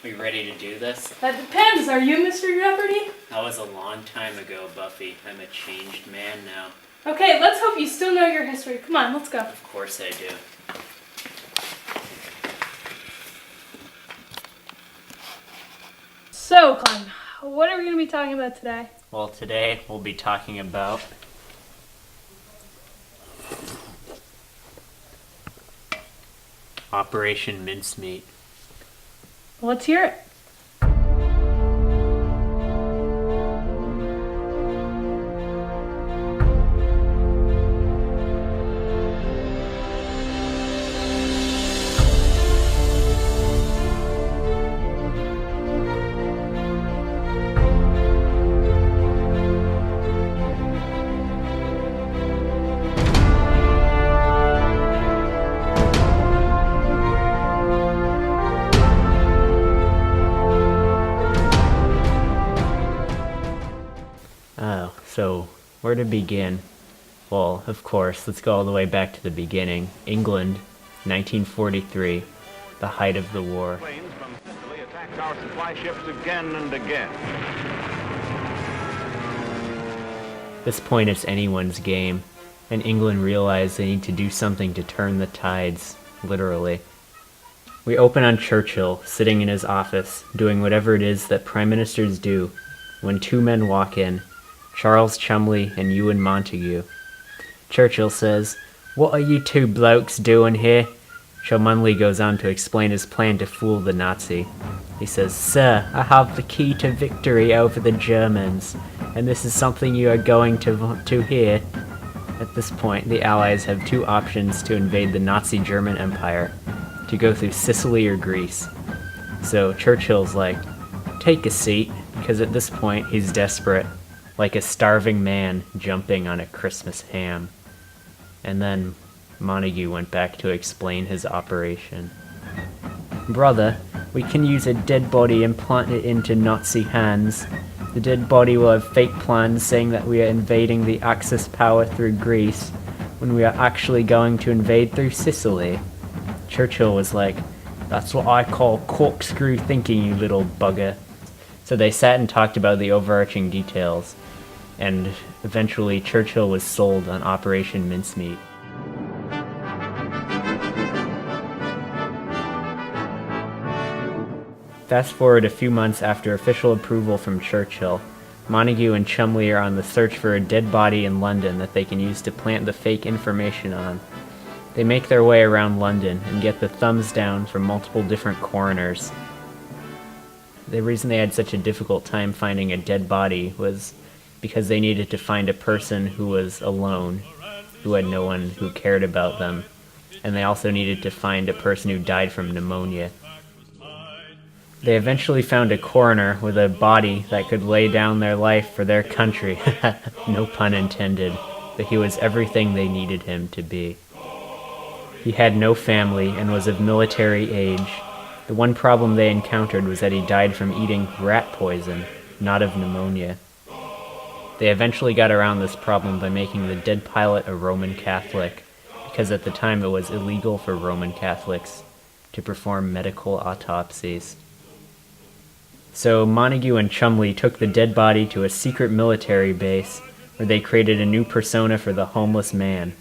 We ready to do this? That depends. Are you Mr. Jeopardy? That was a long time ago, Buffy. I'm a changed man now. Okay, let's hope you still know your history. Come on, let's go. Of course I do. So, Clem, what are we going to be talking about today? Well, today we'll be talking about Operation Mincemeat. Let's hear it. So, where to begin? Well, of course, let's go all the way back to the beginning. England, 1943, the height of the war. Planes from Sicily attacked our supply ships again and again. At this point, it's anyone's game, and England realized they need to do something to turn the tides, literally. We open on Churchill, sitting in his office, doing whatever it is that prime ministers do, when two men walk in, Charles Chumley and Ewan Montagu. Churchill says, "What are you two blokes doing here?" Cholmondeley goes on to explain his plan to fool the Nazi. He says, "Sir, I have the key to victory over the Germans, and this is something you are going to want to hear." At this point, the Allies have two options to invade the Nazi German Empire, to go through Sicily or Greece. So Churchill's like, "Take a seat," because at this point he's desperate, like a starving man jumping on a Christmas ham. And then Montagu went back to explain his operation. "Brother, we can use a dead body and plant it into Nazi hands. The dead body will have fake plans saying that we are invading the Axis power through Greece, when we are actually going to invade through Sicily." Churchill was like, "That's what I call corkscrew thinking, you little bugger." So they sat and talked about the overarching details, and eventually Churchill was sold on Operation Mincemeat. Fast forward a few months after official approval from Churchill, Montagu and Chumley are on the search for a dead body in London that they can use to plant the fake information on. They make their way around London and get the thumbs down from multiple different coroners. The reason they had such a difficult time finding a dead body was because they needed to find a person who was alone, who had no one who cared about them, and they also needed to find a person who died from pneumonia. They eventually found a coroner with a body that could lay down their life for their country, no pun intended, but he was everything they needed him to be. He had no family and was of military age. The one problem they encountered was that he died from eating rat poison, not of pneumonia. They eventually got around this problem by making the dead pilot a Roman Catholic, because at the time it was illegal for Roman Catholics to perform medical autopsies. So Montagu and Chumley took the dead body to a secret military base, where they created a new persona for the homeless man.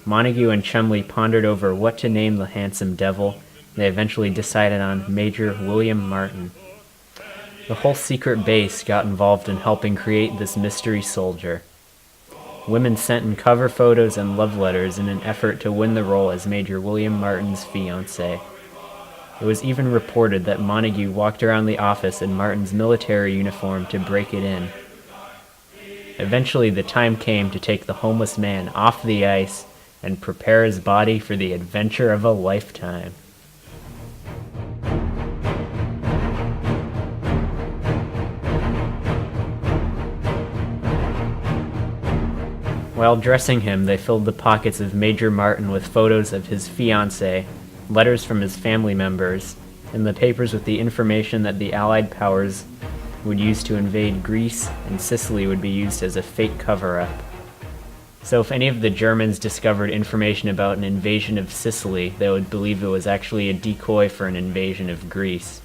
Montagu and Chumley pondered over what to name the handsome devil, and they eventually decided on Major William Martin. The whole secret base got involved in helping create this mystery soldier. Women sent in cover photos and love letters in an effort to win the role as Major William Martin's fiancée. It was even reported that Montagu walked around the office in Martin's military uniform to break it in. Eventually, the time came to take the homeless man off the ice and prepare his body for the adventure of a lifetime. While dressing him, they filled the pockets of Major Martin with photos of his fiancée, letters from his family members, and the papers with the information that the Allied powers would use to invade Greece, and Sicily would be used as a fake cover-up. So if any of the Germans discovered information about an invasion of Sicily, they would believe it was actually a decoy for an invasion of Greece.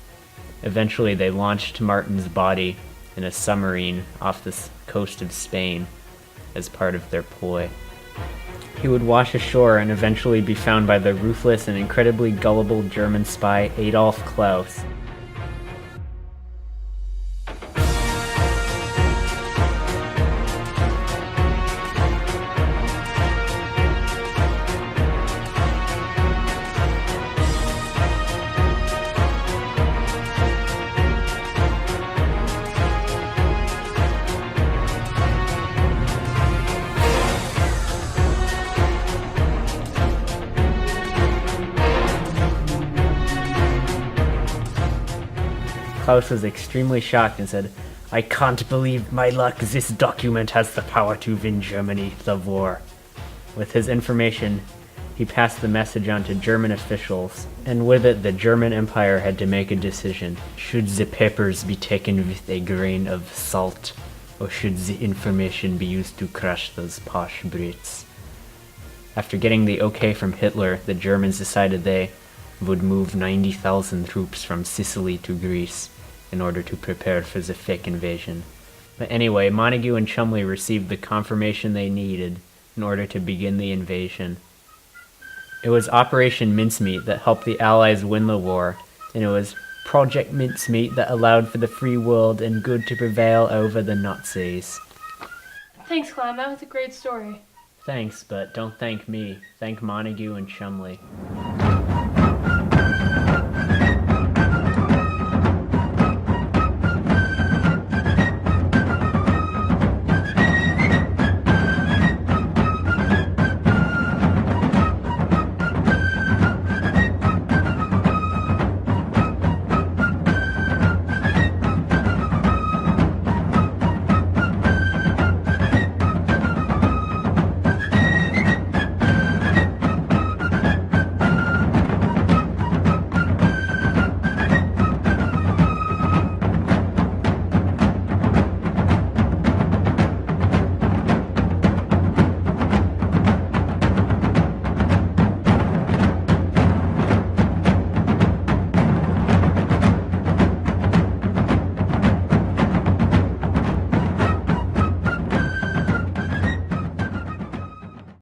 Eventually, they launched Martin's body in a submarine off the coast of Spain as part of their ploy. He would wash ashore and eventually be found by the ruthless and incredibly gullible German spy Adolf Klaus. Klaus was extremely shocked and said, "I can't believe my luck. This document has the power to win Germany the war." With his information, he passed the message on to German officials, and with it the German Empire had to make a decision. Should the papers be taken with a grain of salt, or should the information be used to crush those posh Brits? After getting the okay from Hitler, the Germans decided they would move 90,000 troops from Sicily to Greece in order to prepare for the fake invasion. But anyway, Montagu and Chumley received the confirmation they needed in order to begin the invasion. It was Operation Mincemeat that helped the Allies win the war, and it was Project Mincemeat that allowed for the free world and good to prevail over the Nazis. Thanks, Clown. That was a great story. Thanks, but don't thank me. Thank Montagu and Chumley.